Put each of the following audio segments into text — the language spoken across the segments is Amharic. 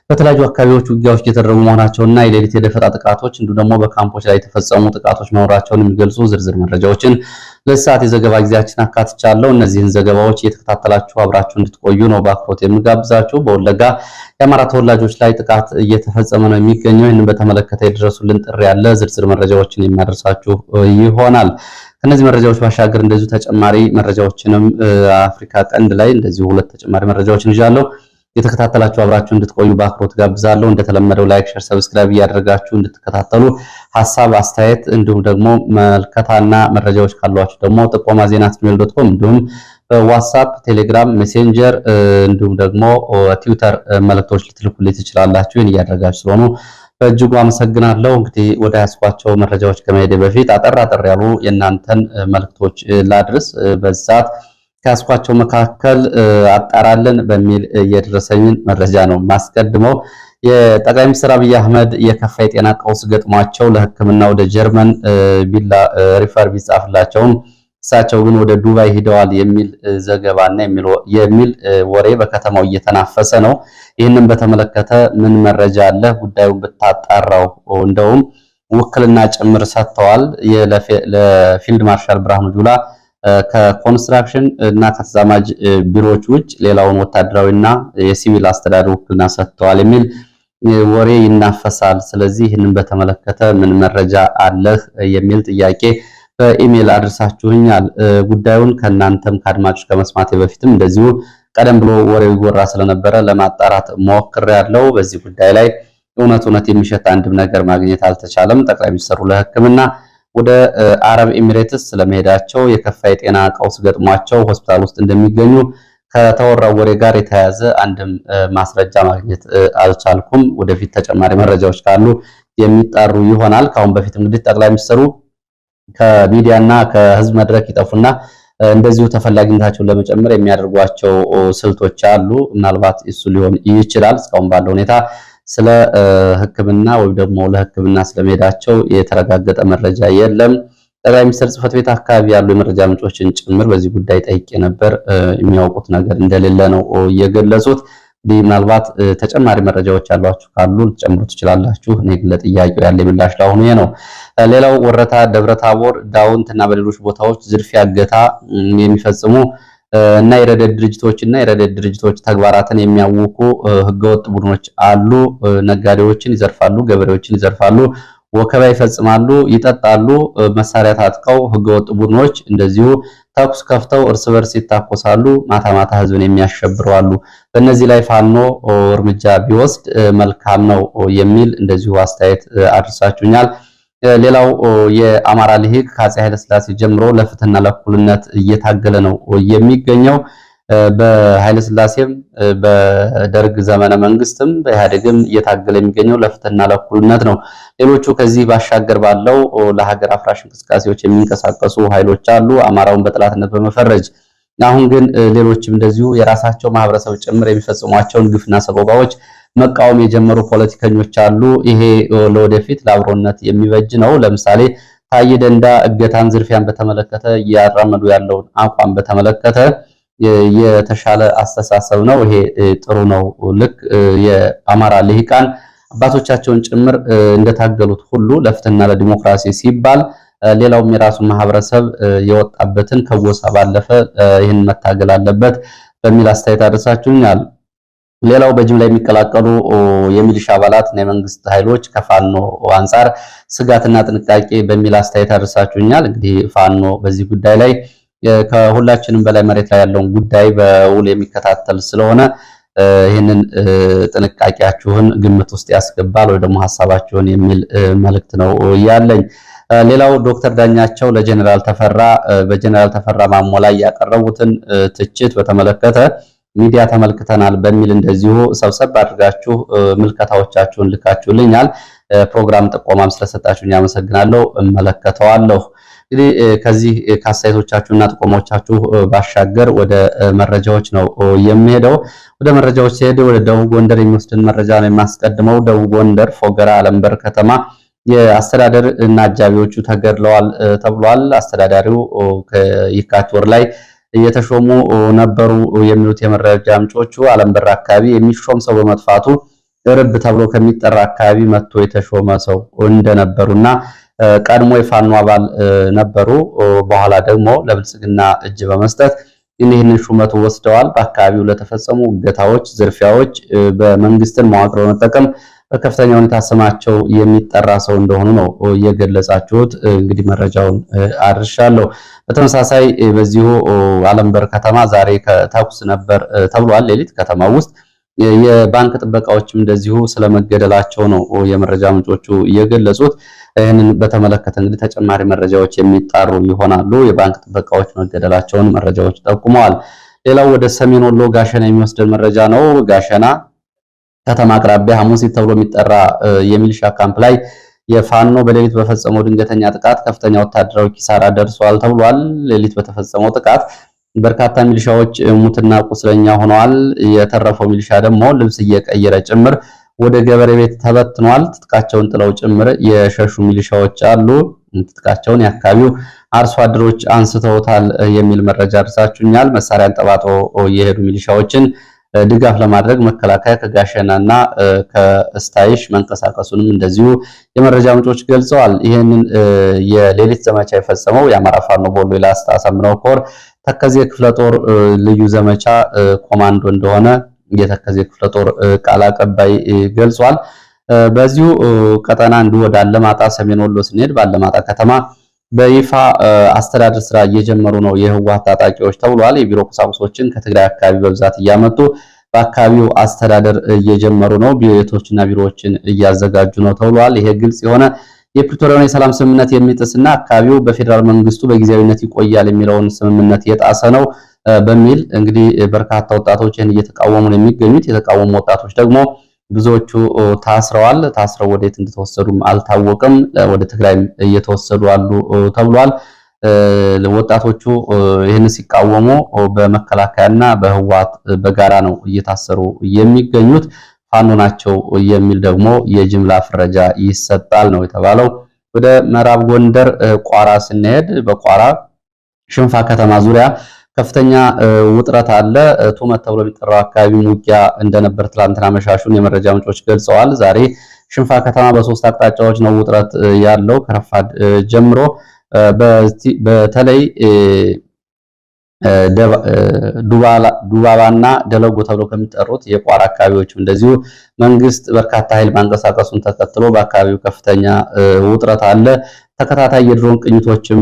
በተለያዩ አካባቢዎች ውጊያዎች እየተደረጉ መሆናቸውና የሌሊት የደፈጣ ጥቃቶች እንዲሁም ደግሞ በካምፖች ላይ የተፈጸሙ ጥቃቶች መኖራቸውን የሚገልጹ ዝርዝር መረጃዎችን ለሰዓት የዘገባ ጊዜያችን አካትቻለሁ። እነዚህን ዘገባዎች እየተከታተላችሁ አብራችሁ እንድትቆዩ ነው በአክብሮት የምጋብዛችሁ። በወለጋ የአማራ ተወላጆች ላይ ጥቃት እየተፈጸመ ነው የሚገኘው። ይህንን በተመለከተ የደረሱልን ጥሪ ያለ ዝርዝር መረጃዎችን የሚያደርሳችሁ ይሆናል። ከነዚህ መረጃዎች ባሻገር እንደዚሁ ተጨማሪ መረጃዎችንም አፍሪካ ቀንድ ላይ እንደዚሁ ሁለት ተጨማሪ መረጃዎችን ይዣለሁ። የተከታተላችሁ አብራችሁ እንድትቆዩ በአክብሮት ጋብዛለሁ። እንደተለመደው ላይክ፣ ሼር፣ ሰብስክራይብ እያደረጋችሁ እንድትከታተሉ ሐሳብ፣ አስተያየት እንዲሁም ደግሞ መልከታና መረጃዎች ካሏችሁ ደግሞ ጥቆማ@gmail.com እንዲሁም በዋትስአፕ፣ ቴሌግራም፣ ሜሴንጀር እንዲሁም ደግሞ ትዊተር መልእክቶች ልትልኩልኝ ትችላላችሁ። ይህን እያደረጋችሁ ስለሆኑ በእጅጉ አመሰግናለሁ። እንግዲህ ወደ ያስኳቸው መረጃዎች ከመሄዴ በፊት አጠር ያሉ የእናንተን መልእክቶች ላድርስ። በዛት ከያስኳቸው መካከል አጣራለን በሚል የደረሰኝን መረጃ ነው ማስቀድመው። የጠቅላይ ሚኒስትር አብይ አህመድ የከፋ የጤና ቀውስ ገጥሟቸው ለሕክምና ወደ ጀርመን ሪፈር ቢጻፍላቸውም እሳቸው ግን ወደ ዱባይ ሄደዋል የሚል ዘገባና የሚል ወሬ በከተማው እየተናፈሰ ነው። ይህንን በተመለከተ ምን መረጃ አለ? ጉዳዩን ብታጣራው እንደውም ውክልና ጭምር ሰጥተዋል። ለፊልድ ማርሻል ብርሃኑ ጁላ ከኮንስትራክሽን እና ከተዛማጅ ቢሮዎች ውጭ ሌላውን ወታደራዊና የሲቪል አስተዳደር ውክልና ሰጥተዋል የሚል ወሬ ይናፈሳል። ስለዚህ ይህንን በተመለከተ ምን መረጃ አለህ የሚል ጥያቄ በኢሜል አድርሳችሁኛል። ጉዳዩን ከእናንተም ከአድማጮች ከመስማቴ በፊትም እንደዚሁ ቀደም ብሎ ወሬው ይወራ ስለነበረ ለማጣራት ሞክሬያለሁ። በዚህ ጉዳይ ላይ እውነት የሚሸት አንድም ነገር ማግኘት አልተቻለም። ጠቅላይ ሚኒስትሩ ለሕክምና ወደ አረብ ኤሚሬትስ ስለመሄዳቸው የከፋ የጤና ቀውስ ገጥሟቸው ሆስፒታል ውስጥ እንደሚገኙ ከተወራው ወሬ ጋር የተያያዘ አንድም ማስረጃ ማግኘት አልቻልኩም። ወደፊት ተጨማሪ መረጃዎች ካሉ የሚጣሩ ይሆናል። ካሁን በፊት እንግዲህ ጠቅላይ ሚኒስትሩ ከሚዲያና ከህዝብ መድረክ ይጠፉና እንደዚሁ ተፈላጊነታቸውን ለመጨመር የሚያደርጓቸው ስልቶች አሉ። ምናልባት እሱ ሊሆን ይችላል። እስካሁን ባለው ሁኔታ ስለ ሕክምና ወይም ደግሞ ለሕክምና ስለመሄዳቸው የተረጋገጠ መረጃ የለም። ጠቅላይ ሚኒስትር ጽሕፈት ቤት አካባቢ ያሉ የመረጃ ምንጮችን ጭምር በዚህ ጉዳይ ጠይቄ ነበር። የሚያውቁት ነገር እንደሌለ ነው የገለጹት። ምናልባት ተጨማሪ መረጃዎች ያሏችሁ ካሉ ልትጨምሩ ትችላላችሁ። እኔ ግን ለጥያቄው ያለ ምላሽ ለአሁኑ ነው። ሌላው ወረታ፣ ደብረታቦር፣ ዳውንት እና በሌሎች ቦታዎች ዝርፊያ፣ እገታ የሚፈጽሙ እና የረድኤት ድርጅቶች ተግባራትን የሚያውኩ ህገወጥ ቡድኖች አሉ። ነጋዴዎችን ይዘርፋሉ፣ ገበሬዎችን ይዘርፋሉ፣ ወከባ ይፈጽማሉ፣ ይጠጣሉ። መሳሪያ ታጥቀው ህገወጥ ቡድኖች እንደዚሁ ተኩስ ከፍተው እርስ በርስ ይታኮሳሉ። ማታ ህዝብን የሚያሸብሩ አሉ። በእነዚህ ላይ ፋኖ እርምጃ ቢወስድ መልካም ነው የሚል እንደዚሁ አስተያየት አድርሳችሁኛል። ሌላው የአማራ ልሂቅ ከአፄ ኃይለሥላሴ ጀምሮ ለፍትህና ለእኩልነት እየታገለ ነው የሚገኘው። በኃይለሥላሴም በደርግ ዘመነ መንግስትም በኢህአዴግም እየታገለ የሚገኘው ለፍትህና ለእኩልነት ነው። ሌሎቹ ከዚህ ባሻገር ባለው ለሀገር አፍራሽ እንቅስቃሴዎች የሚንቀሳቀሱ ኃይሎች አሉ፣ አማራውን በጥላትነት በመፈረጅ። አሁን ግን ሌሎችም እንደዚሁ የራሳቸው ማህበረሰብ ጭምር የሚፈጽሟቸውን ግፍና ሰቆቃዎች መቃወም የጀመሩ ፖለቲከኞች አሉ። ይሄ ለወደፊት ለአብሮነት የሚበጅ ነው። ለምሳሌ ታዬ ደንዳ እገታን፣ ዝርፊያን በተመለከተ እያራመዱ ያለውን አቋም በተመለከተ የተሻለ አስተሳሰብ ነው። ይሄ ጥሩ ነው። ልክ የአማራ ልሂቃን አባቶቻቸውን ጭምር እንደታገሉት ሁሉ ለፍትህና ለዲሞክራሲ ሲባል ሌላውም የራሱን ማህበረሰብ የወጣበትን ከጎሳ ባለፈ ይህን መታገል አለበት በሚል አስተያየት አድርሳችሁኛል። ሌላው በጅምላ የሚቀላቀሉ የሚሊሻ አባላት እና የመንግስት ኃይሎች ከፋኖ አንጻር ስጋትና ጥንቃቄ በሚል አስተያየት አድርሳችሁኛል። እንግዲህ ፋኖ በዚህ ጉዳይ ላይ ከሁላችንም በላይ መሬት ላይ ያለውን ጉዳይ በውል የሚከታተል ስለሆነ ይህንን ጥንቃቄያችሁን ግምት ውስጥ ያስገባል ወይ ደግሞ ሐሳባችሁን የሚል መልእክት ነው ያለኝ። ሌላው ዶክተር ዳኛቸው በጀነራል ተፈራ ማሞ ላይ ያቀረቡትን ትችት በተመለከተ ሚዲያ ተመልክተናል በሚል እንደዚሁ ሰብሰብ አድርጋችሁ ምልከታዎቻችሁን ልካችሁልኛል። ፕሮግራም ጥቆማም ስለሰጣችሁኝ አመሰግናለሁ። እመለከተዋለሁ። እንግዲህ ከዚህ ከአስተያየቶቻችሁና ጥቆማዎቻችሁ ባሻገር ወደ መረጃዎች ነው የሚሄደው። ወደ መረጃዎች ሲሄድ ወደ ደቡብ ጎንደር የሚወስድን መረጃ ነው የማስቀድመው። ደቡብ ጎንደር ፎገራ አለምበር ከተማ የአስተዳደር እና አጃቢዎቹ ተገድለዋል ተብሏል። አስተዳዳሪው ከየካቲት ወር ላይ እየተሾሙ ነበሩ የሚሉት የመረጃ ምንጮቹ አለምበር አካባቢ የሚሾም ሰው በመጥፋቱ እርብ ተብሎ ከሚጠራ አካባቢ መጥቶ የተሾመ ሰው እንደነበሩና ቀድሞ የፋኖ አባል ነበሩ። በኋላ ደግሞ ለብልጽግና እጅ በመስጠት ይህንን ሹመቱ ወስደዋል። በአካባቢው ለተፈጸሙ እገታዎች፣ ዝርፊያዎች በመንግስትን መዋቅር በመጠቀም በከፍተኛ ሁኔታ ስማቸው የሚጠራ ሰው እንደሆኑ ነው የገለጻችሁት። እንግዲህ መረጃውን አድርሻለሁ። በተመሳሳይ በዚሁ አለምበር ከተማ ዛሬ ተኩስ ነበር ተብሏል። ሌሊት ከተማ ውስጥ የባንክ ጥበቃዎችም እንደዚሁ ስለመገደላቸው ነው የመረጃ ምንጮቹ የገለጹት። ይህንን በተመለከተ እንግዲህ ተጨማሪ መረጃዎች የሚጣሩ ይሆናሉ። የባንክ ጥበቃዎች መገደላቸውን መረጃዎች ጠቁመዋል። ሌላው ወደ ሰሜን ወሎ ጋሸና የሚወስደን መረጃ ነው። ጋሸና ከተማ አቅራቢያ ሐሙሲት ተብሎ የሚጠራ የሚሊሻ ካምፕ ላይ የፋኖ በሌሊት በፈጸመው ድንገተኛ ጥቃት ከፍተኛ ወታደራዊ ኪሳራ ደርሷል ተብሏል። ሌሊት በተፈጸመው ጥቃት በርካታ ሚሊሻዎች ሙትና ቁስለኛ ሆነዋል። የተረፈው ሚሊሻ ደግሞ ልብስ እየቀየረ ጭምር ወደ ገበሬ ቤት ተበትኗል። ትጥቃቸውን ጥለው ጭምር የሸሹ ሚሊሻዎች አሉ። ትጥቃቸውን የአካባቢው አርሶ አደሮች አንስተውታል የሚል መረጃ ደርሳችሁኛል። መሳሪያ አንጠባጥሮ የሄዱ ሚሊሻዎችን ድጋፍ ለማድረግ መከላከያ ከጋሸናና ከስታይሽ መንቀሳቀሱንም እንደዚሁ የመረጃ ምንጮች ገልጸዋል። ይህንን የሌሊት ዘመቻ የፈጸመው የአማራ ፋኖ በወሎ ላስታ አሳምነው ኮር ተከዜ ክፍለ ጦር ልዩ ዘመቻ ኮማንዶ እንደሆነ የተከዜ ክፍለ ጦር ቃል አቀባይ ገልጿል። በዚሁ ቀጠና እንዲሁ ወደ አለማጣ ሰሜን ወሎ ስንሄድ ባለማጣ ከተማ በይፋ አስተዳደር ስራ እየጀመሩ ነው የህወሓት ታጣቂዎች ተብሏል። የቢሮ ቁሳቁሶችን ከትግራይ አካባቢ በብዛት እያመጡ በአካባቢው አስተዳደር እየጀመሩ ነው። ቤቶችና ቢሮዎችን እያዘጋጁ ነው ተብሏል። ይሄ ግልጽ የሆነ የፕሪቶሪያውን የሰላም ስምምነት የሚጥስና አካባቢው በፌዴራል መንግስቱ በጊዜያዊነት ይቆያል የሚለውን ስምምነት የጣሰ ነው በሚል እንግዲህ በርካታ ወጣቶችን እየተቃወሙ ነው የሚገኙት። የተቃወሙ ወጣቶች ደግሞ ብዙዎቹ ታስረዋል። ታስረው ወዴት እንደተወሰዱም አልታወቅም። ወደ ትግራይ እየተወሰዱ አሉ ተብሏል። ወጣቶቹ ይህን ሲቃወሙ በመከላከያና በህወሓት በጋራ ነው እየታሰሩ የሚገኙት። ፋኖ ናቸው የሚል ደግሞ የጅምላ ፍረጃ ይሰጣል ነው የተባለው። ወደ ምዕራብ ጎንደር ቋራ ስንሄድ በቋራ ሽንፋ ከተማ ዙሪያ ከፍተኛ ውጥረት አለ። ቱመት ተብሎ የሚጠራው አካባቢ ውጊያ እንደነበር ትላንትና መሻሹን የመረጃ ምንጮች ገልጸዋል። ዛሬ ሽንፋ ከተማ በሶስት አቅጣጫዎች ነው ውጥረት ያለው ከረፋድ ጀምሮ። በተለይ ዱባባና ደለጎ ተብሎ ከሚጠሩት የቋራ አካባቢዎች እንደዚሁ መንግስት በርካታ ኃይል ማንቀሳቀሱን ተከትሎ በአካባቢው ከፍተኛ ውጥረት አለ። ተከታታይ የድሮን ቅኝቶችም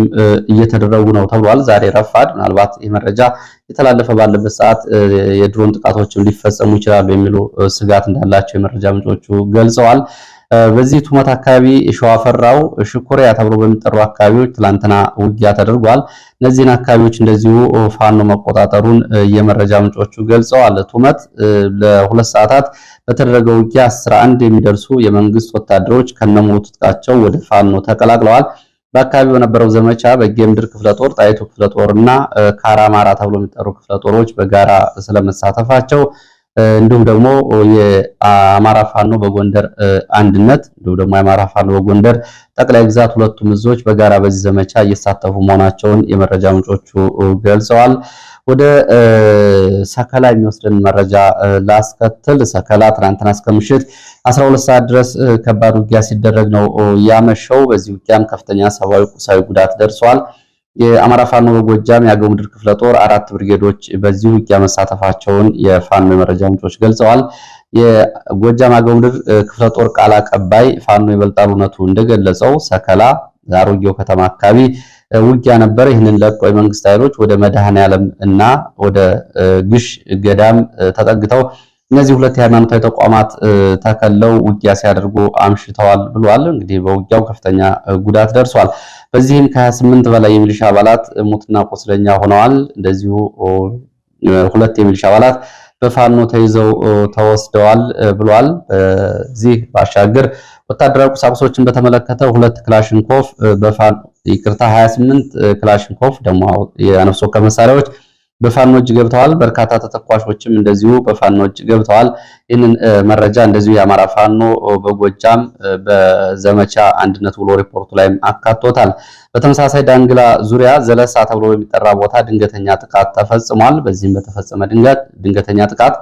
እየተደረጉ ነው ተብሏል። ዛሬ ረፋድ ምናልባት የመረጃ የተላለፈ ባለበት ሰዓት የድሮን ጥቃቶችም ሊፈጸሙ ይችላሉ የሚሉ ስጋት እንዳላቸው የመረጃ ምንጮቹ ገልጸዋል። በዚህ ቱመት አካባቢ ሸዋፈራው ሽኩሪያ ተብሎ በሚጠሩ አካባቢዎች ትላንትና ውጊያ ተደርጓል። እነዚህን አካባቢዎች እንደዚሁ ፋኖ መቆጣጠሩን የመረጃ ምንጮቹ ገልጸዋል። ቱመት ለ2 ሰዓታት በተደረገው ውጊያ 11 የሚደርሱ የመንግስት ወታደሮች ከነሙሉ ትጥቃቸው ወደ ፋኖ ተቀላቅለዋል። በአካባቢው በነበረው ዘመቻ በጌምድር ክፍለ ጦር፣ ጣይቱ ክፍለ ጦርና ካራማራ ተብሎ የሚጠሩ ክፍለ ጦሮች በጋራ ስለመሳተፋቸው እንዲሁም ደግሞ የአማራ ፋኖ በጎንደር አንድነት እንዲሁም ደግሞ የአማራ ፋኖ በጎንደር ጠቅላይ ግዛት ሁለቱም እዞች በጋራ በዚህ ዘመቻ እየተሳተፉ መሆናቸውን የመረጃ ምንጮቹ ገልጸዋል። ወደ ሰከላ የሚወስደን መረጃ ላስከትል። ሰከላ ትናንትና እስከ ምሽት 12 ሰዓት ድረስ ከባድ ውጊያ ሲደረግ ነው ያመሸው። በዚህ ውጊያም ከፍተኛ ሰብአዊ፣ ቁሳዊ ጉዳት ደርሷል። የአማራ ፋኖ በጎጃም የአገው ምድር ክፍለ ጦር 4 ብርጌዶች በዚህ ውጊያ መሳተፋቸውን የፋኖ የመረጃ ምንጮች ገልጸዋል። የጎጃም አገው ምድር ክፍለ ጦር ቃል አቀባይ ፋኖ ይበልጣል እውነቱ እንደገለጸው ሰከላ አሮጌው ከተማ አካባቢ ውጊያ ነበር። ይህንን ለቀው የመንግስት ኃይሎች ወደ መድኃኔዓለም እና ወደ ግሽ ገዳም ተጠግተው እነዚህ ሁለት የሃይማኖታዊ ተቋማት ተከለው ውጊያ ሲያደርጉ አምሽተዋል ብሏል። እንግዲህ በውጊያው ከፍተኛ ጉዳት ደርሷል። በዚህም ከ28 በላይ የሚሊሻ አባላት ሙትና ቆስለኛ ሆነዋል። እንደዚሁ 2 የሚሊሻ አባላት በፋኖ ተይዘው ተወስደዋል ብሏል። በዚህ ባሻገር ወታደራዊ ቁሳቁሶችን በተመለከተ 2 ክላሽንኮቭ በፋኖ 28 ክላሽንኮቭ ደግሞ የነፍስ ወከፍ መሳሪያዎች በፋኖ እጅ ገብተዋል። በርካታ ተተኳሾችም እንደዚሁ በፋኖ እጅ ገብተዋል። ይህንን መረጃ እንደዚሁ የአማራ ፋኖ በጎጃም በዘመቻ አንድነት ውሎ ሪፖርቱ ላይም አካቶታል። በተመሳሳይ ዳንግላ ዙሪያ ዘለሳ ተብሎ በሚጠራ ቦታ ድንገተኛ ጥቃት ተፈጽሟል። በዚህም በተፈጸመ ድንገተኛ ጥቃት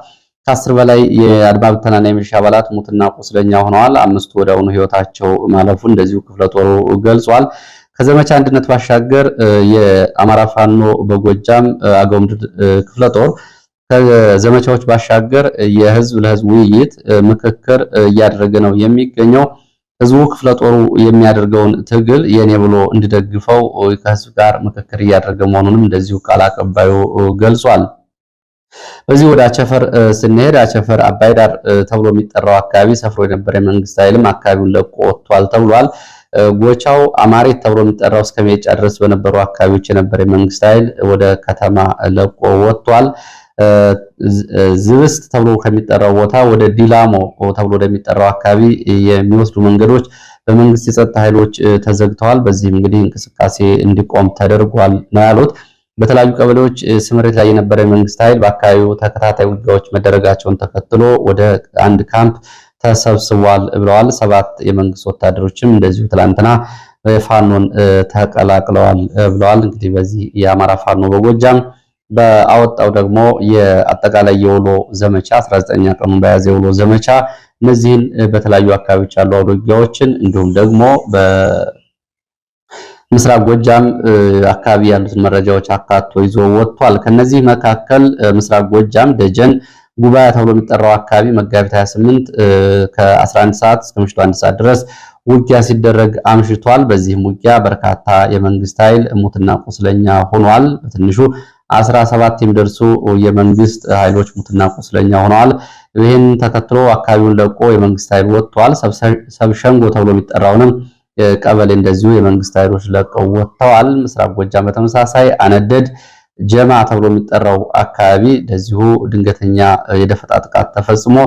ከ10 በላይ የአድማ ብተናና የሚሊሻ አባላት ሙትና ቁስለኛ ሆነዋል። 5ቱ ወዲያውኑ ህይወታቸው ማለፉ እንደዚሁ ክፍለ ጦሩ ገልጿል። ከዘመቻ አንድነት ባሻገር የአማራ ፋኖ በጎጃም አገው ምድር ክፍለ ጦር ከዘመቻዎች ባሻገር የህዝብ ለህዝብ ውይይት ምክክር እያደረገ ነው የሚገኘው። ህዝቡ ክፍለ ጦሩ የሚያደርገውን ትግል የኔ ብሎ እንዲደግፈው ከህዝብ ጋር ምክክር እያደረገ መሆኑንም እንደዚሁ ቃል አቀባዩ ገልጿል። በዚህ ወደ አቸፈር ስንሄድ አቸፈር አባይ ዳር ተብሎ የሚጠራው አካባቢ ሰፍሮ የነበረ የመንግስት ኃይልም አካባቢውን ለቆ ወጥቷል ተብሏል። ጎቻው አማሬት ተብሎ የሚጠራው እስከ ሜጫ ድረስ በነበሩ አካባቢዎች የነበረ የመንግስት ኃይል ወደ ከተማ ለቆ ወጥቷል። ዝብስት ተብሎ ከሚጠራው ቦታ ወደ ዲላሞ ተብሎ ወደሚጠራው አካባቢ የሚወስዱ መንገዶች በመንግስት የጸጥታ ኃይሎች ተዘግተዋል። በዚህም እንግዲህ እንቅስቃሴ እንዲቆም ተደርጓል ነው ያሉት። በተለያዩ ቀበሌዎች ስምሪት ላይ የነበረ የመንግስት ኃይል በአካባቢው ተከታታይ ውጊያዎች መደረጋቸውን ተከትሎ ወደ አንድ ካምፕ ተሰብስቧል ብለዋል። 7 የመንግስት ወታደሮችም እንደዚሁ ትላንትና ፋኖን ተቀላቅለዋል ብለዋል። እንግዲህ በዚህ የአማራ ፋኖ በጎጃም በአወጣው ደግሞ የአጠቃላይ የውሎ ዘመቻ 19ኛ ቀኑን በያዘ የውሎ ዘመቻ እነዚህን በተለያዩ አካባቢዎች ያሉ አውደ ውጊያዎችን እንዲሁም ደግሞ ምስራቅ ጎጃም አካባቢ ያሉትን መረጃዎች አካቶ ይዞ ወጥቷል። ከነዚህ መካከል ምስራቅ ጎጃም ደጀን ጉባኤ ተብሎ የሚጠራው አካባቢ መጋቢት 28 ከ11 ሰዓት እስከ ምሽቱ 1 ሰዓት ድረስ ውጊያ ሲደረግ አምሽቷል። በዚህም ውጊያ በርካታ የመንግስት ኃይል ሙትና ቁስለኛ ሆኗል። በትንሹ 17 የሚደርሱ የመንግስት ኃይሎች ሙትና ቁስለኛ ሆነዋል። ይህን ተከትሎ አካባቢውን ለቆ የመንግስት ኃይል ወጥቷል። ሰብሸንጎ ተብሎ የሚጠራውንም ቀበሌ እንደዚሁ የመንግስት ኃይሎች ለቀው ወጥተዋል። ምስራቅ ጎጃም በተመሳሳይ አነደድ ጀማ ተብሎ የሚጠራው አካባቢ እንደዚሁ ድንገተኛ የደፈጣ ጥቃት ተፈጽሞ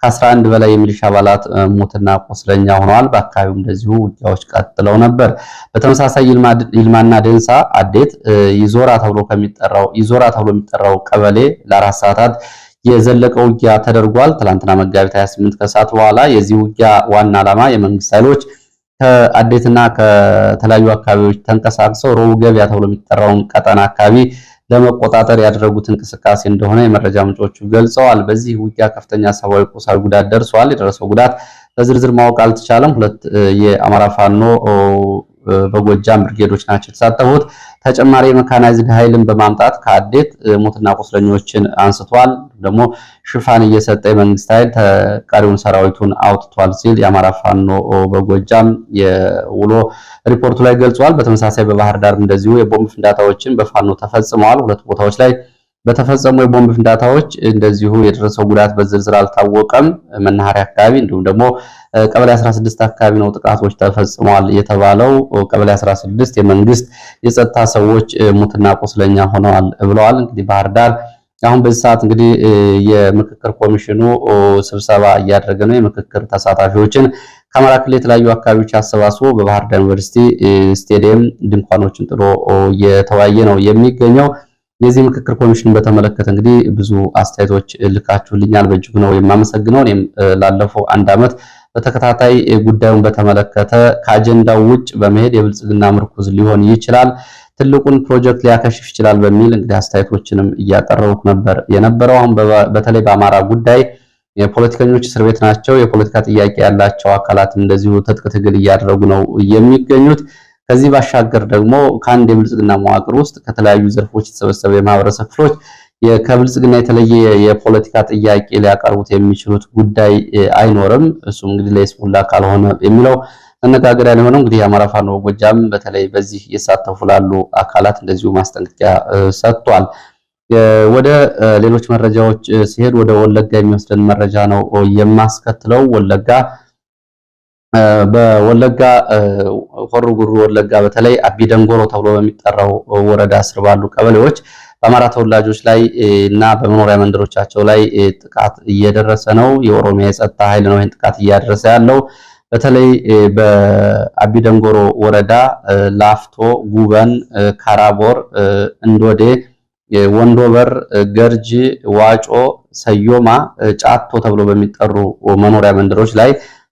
ከ11 በላይ የሚሊሻ አባላት ሞትና ቁስለኛ ሆነዋል። በአካባቢው እንደዚሁ ውጊያዎች ቀጥለው ነበር። በተመሳሳይ ይልማና ደንሳ አዴት ይዞራ ተብሎ የሚጠራው ቀበሌ ለ4 ሰዓታት የዘለቀ ውጊያ ተደርጓል። ትላንትና መጋቢት 28 ከሰዓት በኋላ የዚህ ውጊያ ዋና ዓላማ የመንግስት ኃይሎች ከአዴትና ከተለያዩ አካባቢዎች ተንቀሳቅሰው ሮቡ ገበያ ተብሎ የሚጠራውን ቀጠና አካባቢ ለመቆጣጠር ያደረጉት እንቅስቃሴ እንደሆነ የመረጃ ምንጮቹ ገልጸዋል። በዚህ ውጊያ ከፍተኛ ሰብአዊ፣ ቁሳዊ ጉዳት ደርሷል። የደረሰው ጉዳት በዝርዝር ማወቅ አልተቻለም። 2 የአማራ ፋኖ በጎጃም ብርጌዶች ናቸው የተሳተፉት። ተጨማሪ የመካናይዝድ ኃይልን በማምጣት ከአዴት ሞትና ቁስለኞችን አንስቷል። ደግሞ ሽፋን እየሰጠ የመንግስት ኃይል ተቃሪውን ሰራዊቱን አውጥቷል ሲል የአማራ ፋኖ በጎጃም የውሎ ሪፖርቱ ላይ ገልጿል። በተመሳሳይ በባህር ዳር እንደዚሁ የቦምብ ፍንዳታዎችን በፋኖ ተፈጽመዋል። 2 ቦታዎች ላይ በተፈጸሙ የቦምብ ፍንዳታዎች እንደዚሁ የደረሰው ጉዳት በዝርዝር አልታወቀም። መናኸሪያ አካባቢ እንዲሁም ደግሞ ቀበሌ 16 አካባቢ ነው ጥቃቶች ተፈጽመዋል የተባለው። ቀበሌ 16 የመንግስት የጸጥታ ሰዎች ሙትና ቁስለኛ ሆነዋል ብለዋል። እንግዲህ ባህር ዳር አሁን በዚህ ሰዓት እንግዲህ የምክክር ኮሚሽኑ ስብሰባ እያደረገ ነው። የምክክር ተሳታፊዎችን ከአማራ ክልል የተለያዩ አካባቢዎች አሰባስቦ በባህር ዳር ዩኒቨርሲቲ ስቴዲየም ድንኳኖችን ጥሎ እየተወያየ ነው የሚገኘው። የዚህ ምክክር ኮሚሽን በተመለከተ እንግዲህ ብዙ አስተያየቶች ልካችሁልኛል። በእጅጉ ነው የማመሰግነው። እኔም ላለፈው 1 ዓመት በተከታታይ ጉዳዩን በተመለከተ ከአጀንዳው ውጭ በመሄድ የብልጽግና ምርኩዝ ሊሆን ይችላል፣ ትልቁን ፕሮጀክት ሊያከሽፍ ይችላል በሚል እንግዲህ አስተያየቶችንም እያቀረብኩ ነበር የነበረው። አሁን በተለይ በአማራ ጉዳይ የፖለቲከኞች እስር ቤት ናቸው። የፖለቲካ ጥያቄ ያላቸው አካላት እንደዚሁ ትጥቅ ትግል እያደረጉ ነው የሚገኙት። ከዚህ ባሻገር ደግሞ ከአንድ የብልጽግና መዋቅር ውስጥ ከተለያዩ ዘርፎች የተሰበሰበ የማህበረሰብ ክፍሎች ከብልጽግና የተለየ የፖለቲካ ጥያቄ ሊያቀርቡት የሚችሉት ጉዳይ አይኖርም። እሱም እንግዲህ ለይስሙላ ካልሆነ የሚለው መነጋገሪያ የሆነው እንግዲህ የአማራ ፋኖ በጎጃም በተለይ በዚህ እየተሳተፉ ላሉ አካላት እንደዚሁ ማስጠንቀቂያ ሰጥቷል። ወደ ሌሎች መረጃዎች ሲሄድ ወደ ወለጋ የሚወስደን መረጃ ነው የማስከትለው። በወለጋ ሆሮ ጉዱሩ ወለጋ በተለይ አቢ ደንጎሮ ተብሎ በሚጠራው ወረዳ ስር ባሉ ቀበሌዎች በአማራ ተወላጆች ላይ እና በመኖሪያ መንደሮቻቸው ላይ ጥቃት እየደረሰ ነው። የኦሮሚያ የጸጥታ ኃይል ነው ይህን ጥቃት እያደረሰ ያለው። በተለይ በአቢ ደንጎሮ ወረዳ ላፍቶ፣ ጉበን፣ ካራቦር፣ እንዶዴ፣ ወንዶበር፣ ገርጂ፣ ዋጮ፣ ሰዮማ፣ ጫቶ ተብሎ በሚጠሩ መኖሪያ መንደሮች ላይ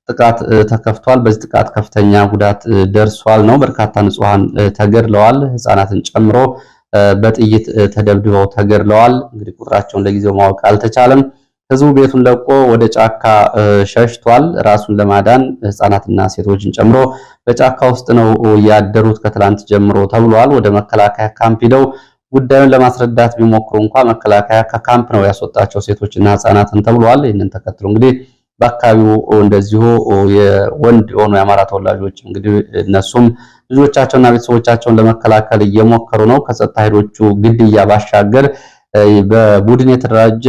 ጥቃት ተከፍቷል። በዚህ ጥቃት ከፍተኛ ጉዳት ደርሷል ነው። በርካታ ንጹሃን ተገድለዋል። ህፃናትን ጨምሮ በጥይት ተደብድበው ተገድለዋል። እንግዲህ ቁጥራቸውን ለጊዜው ማወቅ አልተቻለም። ህዝቡ ቤቱን ለቆ ወደ ጫካ ሸሽቷል። ራሱን ለማዳን ህፃናትና ሴቶችን ጨምሮ በጫካ ውስጥ ነው ያደሩት ከትላንት ጀምሮ ተብሏል። ወደ መከላከያ ካምፕ ሄደው ጉዳዩን ለማስረዳት ቢሞክሩ እንኳን መከላከያ ከካምፕ ነው ያስወጣቸው ሴቶችና ህፃናትን ተብሏል። ይህንን ተከትሎ እንግዲህ በአካባቢው እንደዚሁ የወንድ የሆኑ የአማራ ተወላጆች እንግዲህ እነሱም ልጆቻቸውና ቤተሰቦቻቸውን ለመከላከል እየሞከሩ ነው። ከጸጥታ ኃይሎቹ ግድያ ባሻገር በቡድን የተደራጀ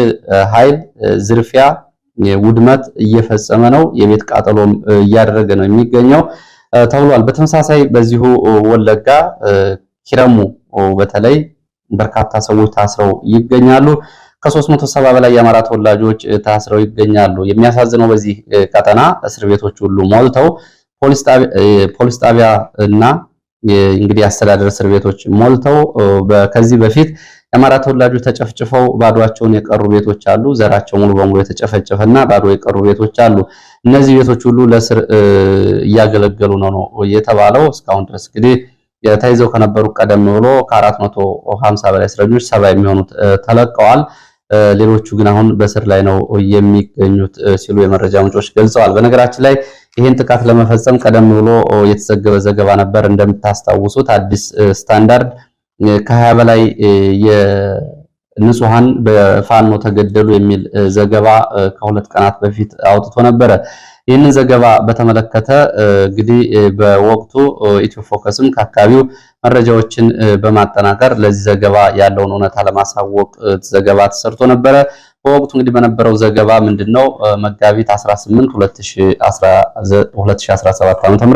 ኃይል ዝርፊያ፣ ውድመት እየፈጸመ ነው። የቤት ቃጠሎም እያደረገ ነው የሚገኘው ተብሏል። በተመሳሳይ በዚሁ ወለጋ ኪረሙ በተለይ በርካታ ሰዎች ታስረው ይገኛሉ። ከ370 በላይ የአማራ ተወላጆች ታስረው ይገኛሉ። የሚያሳዝነው በዚህ ቀጠና እስር ቤቶች ሁሉ ሞልተው ፖሊስ ጣቢያ እና እንግዲህ አስተዳደር እስር ቤቶች ሞልተው ከዚህ በፊት የአማራ ተወላጆች ተጨፍጭፈው ባዶአቸውን የቀሩ ቤቶች አሉ። ዘራቸው ሙሉ በሙሉ የተጨፈጨፈና ባዶ የቀሩ ቤቶች አሉ። እነዚህ ቤቶች ሁሉ ለእስር እያገለገሉ ነው የተባለው። እስካሁን ድረስ እንግዲህ ተይዘው ከነበሩ ቀደም ብሎ ከ450 በላይ እስረኞች 70 የሚሆኑት ተለቀዋል። ሌሎቹ ግን አሁን በስር ላይ ነው የሚገኙት ሲሉ የመረጃ ምንጮች ገልጸዋል። በነገራችን ላይ ይህን ጥቃት ለመፈጸም ቀደም ብሎ የተዘገበ ዘገባ ነበር። እንደምታስታውሱት አዲስ ስታንዳርድ ከ20 በላይ የንጹሃን በፋኖ ተገደሉ የሚል ዘገባ ከሁለት ቀናት በፊት አውጥቶ ነበረ። ይህንን ዘገባ በተመለከተ እንግዲህ በወቅቱ ኢትዮ ፎከስም ከአካባቢው መረጃዎችን በማጠናከር ለዚህ ዘገባ ያለውን እውነታ ለማሳወቅ ዘገባ ተሰርቶ ነበረ። በወቅቱ እንግዲህ በነበረው ዘገባ ምንድነው መጋቢት 18 2017 ዓ.ም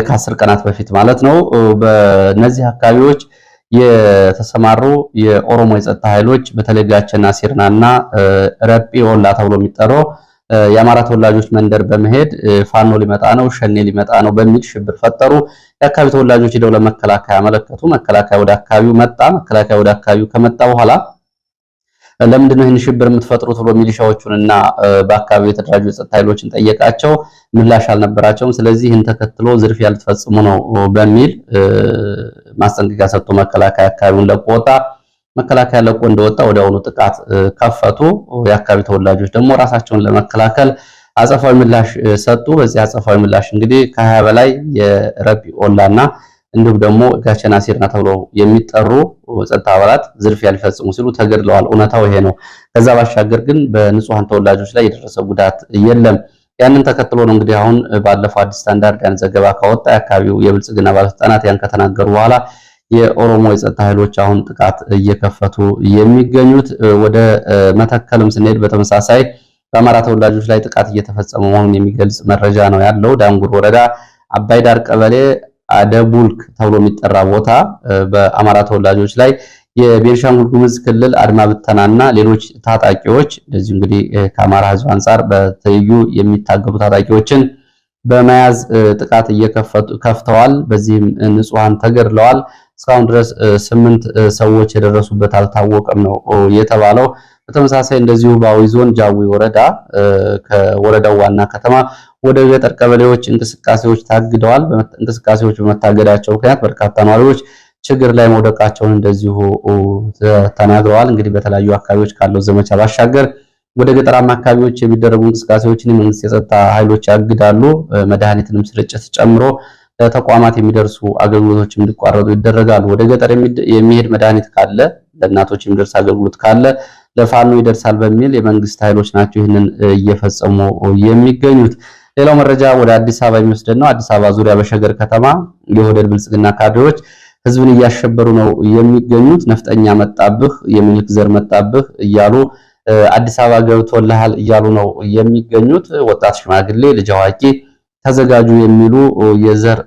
ከ10 ቀናት በፊት ማለት ነው በእነዚህ አካባቢዎች የተሰማሩ የኦሮሞ የጸጥታ ኃይሎች በተለይ ጋቸና ሲርናና ረጲ ወላ ተብሎ የሚጠራው የአማራ ተወላጆች መንደር በመሄድ ፋኖ ሊመጣ ነው፣ ሸኔ ሊመጣ ነው በሚል ሽብር ፈጠሩ። የአካባቢ ተወላጆች ሄደው ለመከላከያ መለከቱ። መከላከያ ወደ አካባቢው መጣ። መከላከያ ወደ አካባቢው ከመጣ በኋላ ለምንድነው ይህን ሽብር የምትፈጥሩት ብሎ ሚሊሻዎቹንና በአካባቢው የተደራጁ የጸጥታ ኃይሎችን ጠየቃቸው። ምላሽ አልነበራቸውም። ስለዚህ ይህን ተከትሎ ዝርፊያ ልትፈጽሙ ነው በሚል ማስጠንቀቂያ ሰጥቶ መከላከያ አካባቢውን ለቆ ወጣ። መከላከያ ለቆ እንደወጣ ወዲያውኑ ጥቃት ከፈቱ። የአካባቢ ተወላጆች ደግሞ ራሳቸውን ለመከላከል አጸፋዊ ምላሽ ሰጡ። በዚህ አጸፋዊ ምላሽ እንግዲህ ከ20 በላይ የረቢ ኦላና እንዲሁም ደግሞ ጋቸና ሲርና ተብለው የሚጠሩ ጸጥታ አባላት ዝርፊያ ሊፈጽሙ ሲሉ ተገድለዋል። እውነታው ይሄ ነው። ከዛ ባሻገር ግን በንጹሃን ተወላጆች ላይ የደረሰ ጉዳት የለም። ያንን ተከትሎ ነው እንግዲህ አሁን ባለፈው አዲስ ስታንዳርድ ያን ዘገባ ካወጣ የአካባቢው የብልጽግና ባለስልጣናት ያን ከተናገሩ በኋላ የኦሮሞ የጸጥታ ኃይሎች አሁን ጥቃት እየከፈቱ የሚገኙት። ወደ መተከልም ስንሄድ በተመሳሳይ በአማራ ተወላጆች ላይ ጥቃት እየተፈጸመ መሆኑን የሚገልጽ መረጃ ነው ያለው። ዳንጉር ወረዳ አባይ ዳር ቀበሌ አደቡልክ ተብሎ የሚጠራ ቦታ በአማራ ተወላጆች ላይ የቤንሻንጉል ጉሙዝ ክልል አድማ ብተናና ሌሎች ታጣቂዎች እንደዚህ እንግዲህ ከአማራ ሕዝብ አንጻር በትይዩ የሚታገሉ ታጣቂዎችን በመያዝ ጥቃት ከፍተዋል። በዚህም ንጹሃን ተገድለዋል። እስካሁን ድረስ 8 ሰዎች የደረሱበት አልታወቀም ነው የተባለው። በተመሳሳይ እንደዚሁ በአዊ ዞን ጃዊ ወረዳ ከወረዳው ዋና ከተማ ወደ ገጠር ቀበሌዎች እንቅስቃሴዎች ታግደዋል። እንቅስቃሴዎች በመታገዳቸው ምክንያት በርካታ ነዋሪዎች ችግር ላይ መውደቃቸውን እንደዚሁ ተናግረዋል። እንግዲህ በተለያዩ አካባቢዎች ካለው ዘመቻ ባሻገር ወደ ገጠራማ አካባቢዎች የሚደረጉ እንቅስቃሴዎችን የመንግስት የጸጥታ ኃይሎች ያግዳሉ። መድኃኒትንም ስርጭት ጨምሮ ለተቋማት የሚደርሱ አገልግሎቶች እንዲቋረጡ ይደረጋሉ። ወደ ገጠር የሚሄድ መድኃኒት ካለ ለእናቶች የሚደርስ አገልግሎት ካለ ለፋኖ ይደርሳል በሚል የመንግስት ኃይሎች ናቸው ይህንን እየፈጸሙ የሚገኙት። ሌላው መረጃ ወደ አዲስ አበባ የሚወስደን ነው። አዲስ አበባ ዙሪያ በሸገር ከተማ የኦህዴድ ብልጽግና ካድሬዎች ህዝብን እያሸበሩ ነው የሚገኙት። ነፍጠኛ መጣብህ፣ የሚኒልክ ዘር መጣብህ እያሉ አዲስ አበባ ገብቶልሃል እያሉ ነው የሚገኙት። ወጣት፣ ሽማግሌ፣ ልጅ አዋቂ ተዘጋጁ የሚሉ የዘር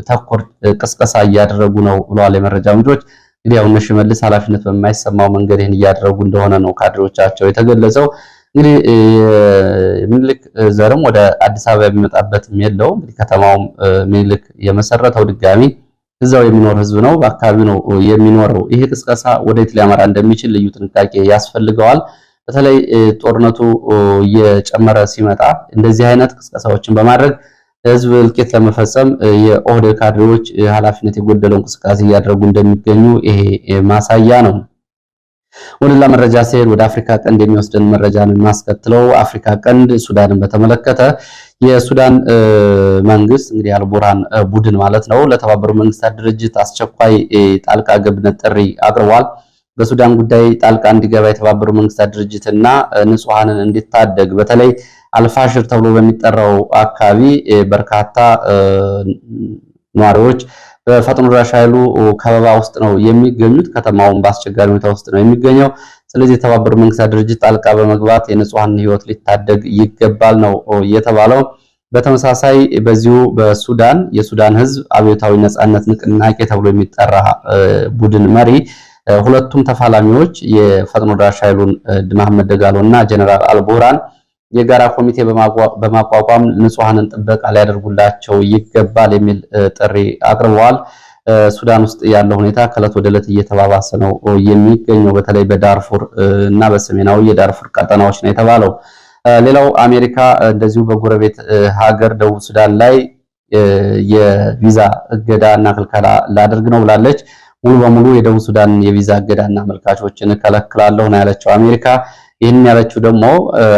ተኮር ቅስቀሳ እያደረጉ ነው ብለዋል የመረጃ ምንጮች። እንግዲህ አሁን ሽመልስ ኃላፊነት በማይሰማው መንገድ ይህን እያደረጉ እንደሆነ ነው ካድሬዎቻቸው የተገለጸው። እንግዲህ ሚኒልክ ዘርም ወደ አዲስ አበባ የሚመጣበትም የለው። እንግዲህ ከተማውም ሚኒልክ የመሰረተው ድጋሚ እዛው የሚኖር ህዝብ ነው፣ በአካባቢው ነው የሚኖረው። ይሄ ቅስቀሳ ወዴት ሊያመራ እንደሚችል ልዩ ጥንቃቄ ያስፈልገዋል። በተለይ ጦርነቱ እየጨመረ ሲመጣ እንደዚህ አይነት ቅስቀሳዎችን በማድረግ ህዝብ እልቂት ለመፈጸም የኦህዴድ ካድሬዎች ኃላፊነት የጎደለው እንቅስቃሴ እያደረጉ እንደሚገኙ ይሄ ማሳያ ነው። ወደላ መረጃ ሲሄድ ወደ አፍሪካ ቀንድ የሚወስደን መረጃ ነው የማስከትለው። አፍሪካ ቀንድ ሱዳንን በተመለከተ የሱዳን መንግስት እንግዲህ አልቡርሃን ቡድን ማለት ነው ለተባበሩት መንግስታት ድርጅት አስቸኳይ ጣልቃ ገብነት ጥሪ አቅርቧል። በሱዳን ጉዳይ ጣልቃ እንዲገባ የተባበሩት መንግስታት ድርጅትና ንጹሃንን እንዲታደግ በተለይ አልፋሽር ተብሎ በሚጠራው አካባቢ በርካታ ነዋሪዎች በፈጥኖ ደራሽ ኃይሉ ከበባ ውስጥ ነው የሚገኙት። ከተማውን በአስቸጋሪ ሁኔታ ውስጥ ነው የሚገኘው። ስለዚህ የተባበሩት መንግስታት ድርጅት ጣልቃ በመግባት የንጹሃን ህይወት ሊታደግ ይገባል ነው የተባለው። በተመሳሳይ በዚሁ በሱዳን የሱዳን ህዝብ አብዮታዊ ነጻነት ንቅናቄ ተብሎ የሚጠራ ቡድን መሪ ሁለቱም ተፋላሚዎች የፈጥኖ ደራሽ ኃይሉን መሐመድ ደጋሎ እና ጀነራል አልቡርሃን የጋራ ኮሚቴ በማቋቋም ንጹሃንን ጥበቃ ሊያደርጉላቸው ይገባል የሚል ጥሪ አቅርበዋል። ሱዳን ውስጥ ያለው ሁኔታ ከዕለት ወደ ዕለት እየተባባሰ ነው የሚገኘው በተለይ በዳርፉር እና በሰሜናዊ የዳርፉር ቀጠናዎች ነው የተባለው። ሌላው አሜሪካ እንደዚሁ በጎረቤት ሀገር ደቡብ ሱዳን ላይ የቪዛ እገዳ እና ክልከላ ላደርግ ነው ብላለች። ሙሉ በሙሉ የደቡብ ሱዳን የቪዛ እገዳና አመልካቾችን እከለክላለሁ ነው ያለችው አሜሪካ። ይህን ያለችው ደግሞ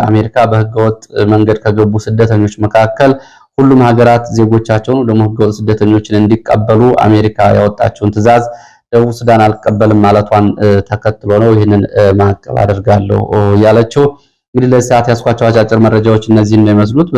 አሜሪካ በህገወጥ መንገድ ከገቡ ስደተኞች መካከል ሁሉም ሀገራት ዜጎቻቸውን ደግሞ ህገወጥ ስደተኞችን እንዲቀበሉ አሜሪካ ያወጣችውን ትዕዛዝ ደቡብ ሱዳን አልቀበልም ማለቷን ተከትሎ ነው ይህንን ማዕቀብ አደርጋለሁ ያለችው። እንግዲህ ለሰዓት ያስኳቸው አጫጭር መረጃዎች እነዚህን ነው የሚመስሉት።